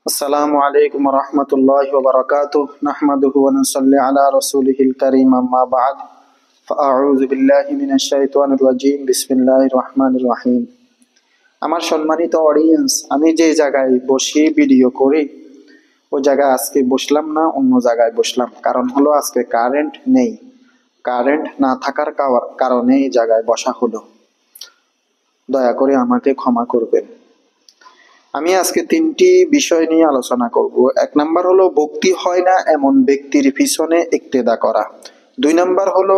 আসসালামু আলাইকুম ওয়া রাহমাতুল্লাহি ওয়া বারাকাতুহু নাহমাদুহু ওয়া নুসাল্লি আলা রাসূলিহিল কারীম আম্মা বা'দ ফাআউযু বিল্লাহি মিনাশ শাইতানির রাজীম বিসমিল্লাহির রহমানির রহিম। আমার সম্মানিত অডিয়েন্স, আমি যে জায়গায় বসে ভিডিও করি ওই জায়গায় আজকে বসলাম না, অন্য জায়গায় বসলাম। কারণ হলো আজকে কারেন্ট নেই। কারেন্ট না থাকার কারণে এই জায়গায় বসা হলো। দয়া করে আমাকে ক্ষমা করবেন। আমি আজকে তিনটি বিষয় নিয়ে আলোচনা করব। এক নাম্বার হলো ভক্তি হয় না এমন ব্যক্তির পিছনে ইক্তেদা করা। দুই নাম্বার হলো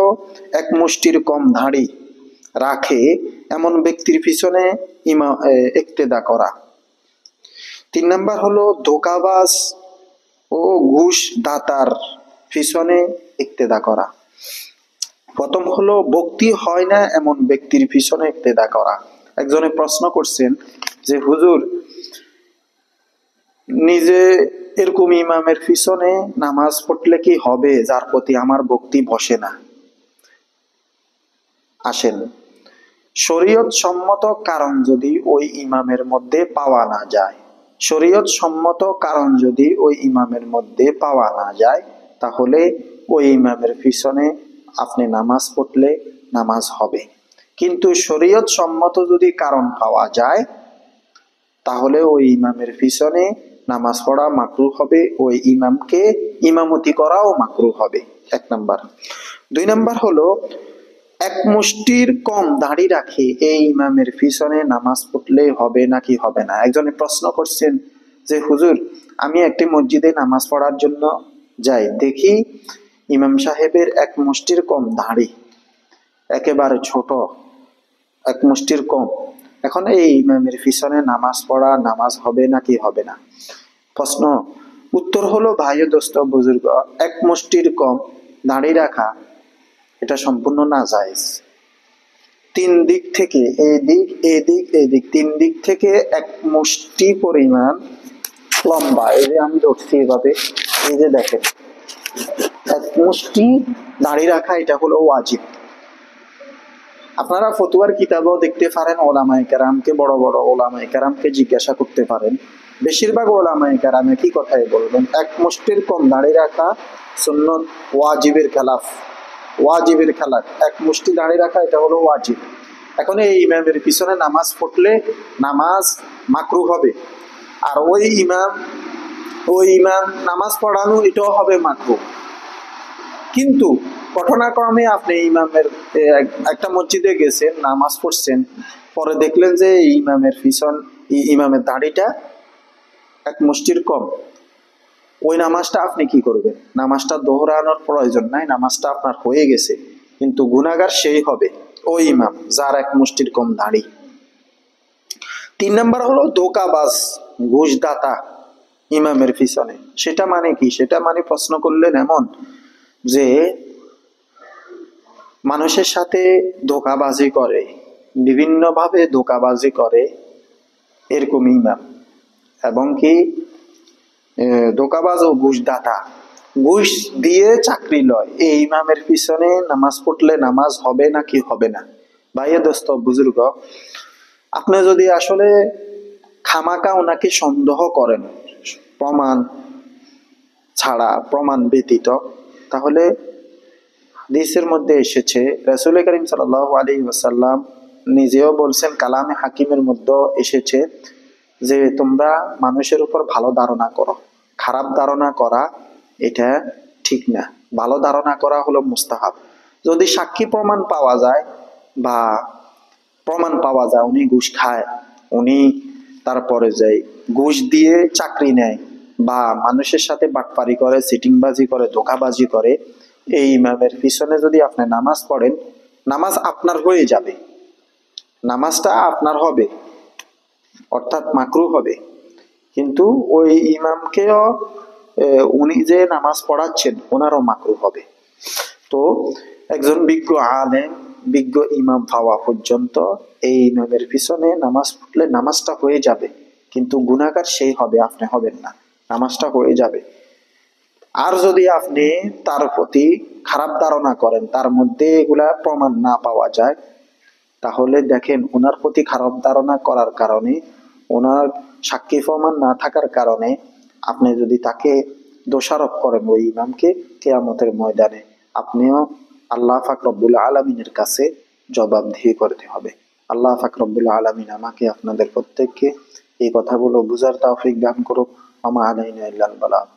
এক মুষ্টির কম দাড়ি রাখে এমন ব্যক্তির পিছনে ইক্তেদা করা। তিন নাম্বার হলো ধোঁকাবাজ ও ঘুষ দাতার পিছনে ইক্তেদা করা। প্রথম হলো ভক্তি হয় না এমন ব্যক্তির পিছনে ইক্তেদা করা। একজনে প্রশ্ন করছেন যে হুজুর, নিজে এরকম ইমামের পিছনে নামাজ পড়লে কি হবে যার প্রতি আমার ভক্তি বসে না? আসেন, শরীয়ত সম্মত কারণ যদি ওই ইমামের মধ্যে পাওয়া না যায়, শরীয়ত সম্মত কারণ যদি ওই ইমামের মধ্যে পাওয়া না যায়, তাহলে ওই ইমামের পিছনে আপনি নামাজ পড়লে নামাজ হবে। কিন্তু শরীয়ত সম্মত যদি কারণ পাওয়া যায়, তাহলে ওই ইমামের পিছনে নামাজ পড়া মাকরুহ হবে, ওই ইমামকে ইমামতি করাও মাকরুহ হবে। এক নাম্বার। দুই নাম্বার হলো এক মুষ্টির কম দাড়ি রাখে এই ইমামের পিছনে নামাজ পড়লে হবে নাকি হবে না। একজনে প্রশ্ন করছেন যে হুজুর, আমি একটি মসজিদে নামাজ পড়ার জন্য যাই, দেখি ইমাম সাহেবের এক মুষ্টির কম দাড়ি, একেবারে ছোট, এক মুষ্টির কম। এখন এই ইমামের পিছনে নামাজ পড়া নামাজ হবে নাকি হবে না? প্রশ্ন উত্তর হলো, ভাই ও দোস্ত বুজুর্গ, এক মুষ্টির কম দাড়ি রাখা এটা সম্পূর্ণ নাজায়েজ। তিন দিক থেকে, এদিক তিন দিক থেকে এক মুষ্টি পরিমাণ লম্বা, এই যে আমি ধরছি এভাবে, এই যে দেখেন, এক মুষ্টি দাড়ি রাখা এটা হলো ওয়াজিব। আপনারা ফতুয়ার কিতাবও দেখতে পারেন, ওলামায়ে কেরামকে, বড় বড় ওলামায়ে কেরামকে জিজ্ঞাসা করতে পারেন। বেশিরভাগ ওলামায়ে কেরামে কি কথাই বলবেন, এক মুষ্টির কম দাড়ি রাখা সুন্নত, ওয়াজিবের খেলাফ, ওয়াজিবের খেলাফ। এক মুষ্টি দাড়ি রাখা এটা হলো ওয়াজিব। এখন এই ইমামের পিছনে নামাজ পড়লে নামাজ মাকরুহ হবে, আর ওই ইমাম নামাজ পড়ানো এটাও হবে মাকরুহ। কিন্তু ঘটনাক্রমে আপনি ইমামের একটা মসজিদে গেছেন, নামাজ পড়ছেন, পরে দেখলেন যে ইমামের দাড়িটা এক মুষ্টির কম, ওই নামাজটা আপনি কি করবেন? নামাজটা দোহরানোর প্রয়োজন নাই, নামাজটা আপনার হয়ে গেছে, কিন্তু গুনাহগার সেই হবে ওই ইমাম যার এক মুষ্টির কম দাড়ি। তিন নাম্বার হলো ধোঁকাবাজ, ঘুষদাতা ইমামের পিছনে। সেটা মানে কি? সেটা মানে প্রশ্ন করলেন এমন যে মানুষের সাথে ধোঁকাবাজি করে, বিভিন্নভাবে ধোঁকাবাজি করে এরকম ইমাম, এবং কি ধোঁকাবাজ ও ঘুষদাতা, ঘুষ দিয়ে চাকরি লয়, এই ইমামের পিছনে নামাজ পড়লে নামাজ হবে নাকি হবে না? ভাইয়া দোস্ত বুজুর্গ, আপনি যদি আসলে খামাকা ওনাকে সন্দেহ করেন প্রমাণ ছাড়া, প্রমাণ ব্যতীত, তাহলে হাদিসের মধ্যে এসেছে, রাসূল করিম সাল্লাল্লাহু আলাইহি ওয়াসাল্লাম নিজেও বলছেন, কালামে হাকিমের মধ্যে এসেছে যে তোমরা মানুষের উপর ভালো ধারণা করো, খারাপ ধারণা করা এটা ঠিক না, ভালো ধারণা করা হলো মুস্তাহাব। যদি সাক্ষী প্রমাণ পাওয়া যায়, বা প্রমাণ পাওয়া যায় উনি ঘুষ খায়, উনি তারপরে যায় ঘুষ দিয়ে চাকরি নেয়, বা মানুষের সাথে বাটপারি করে, সিটিংবাজি করে, ধোঁকাবাজি করে, এই ইমামের পিছনে যদি আপনি নামাজ পড়েন, নামাজ আপনার হয়ে যাবে, নামাজটা আপনার হবে, অর্থাৎ মাকরুহ হবে। কিন্তু ওই ইমামকেও উনি যে নামাজ পড়াচ্ছেন ওনারও মাকরুহ হবে। তো একজন বিজ্ঞ আলেম, বিজ্ঞ ইমাম পাওয়া পর্যন্ত এই ইমামের পিছনে নামাজ পড়লে নামাজটা হয়ে যাবে, কিন্তু গুনাহগার সেই হবে, আপনি হবেন না, নামাজটা হয়ে যাবে। আর যদি আপনি তার প্রতি খারাপ ধারণা করেন, তার মধ্যে এগুলা প্রমাণ না পাওয়া যায়, তাহলে দেখেন ওনার প্রতি খারাপ ধারণা করার কারণে, ওনার সাক্ষী প্রমাণ না থাকার কারণে আপনি যদি তাকে দোষারোপ করেন ওই ইমামকে, কিয়ামতের ময়দানে আপনিও আল্লাহ পাক রব্বুল আলামিনের কাছে জবাবদিহি করতে হবে। আল্লাহ পাক রব্বুল আলামিন আমাকে আপনাদের প্রত্যেককে এই কথাগুলো বুঝার তৌফিক দান করুক। আমা আলাইনা ইল্লাল বালাগ।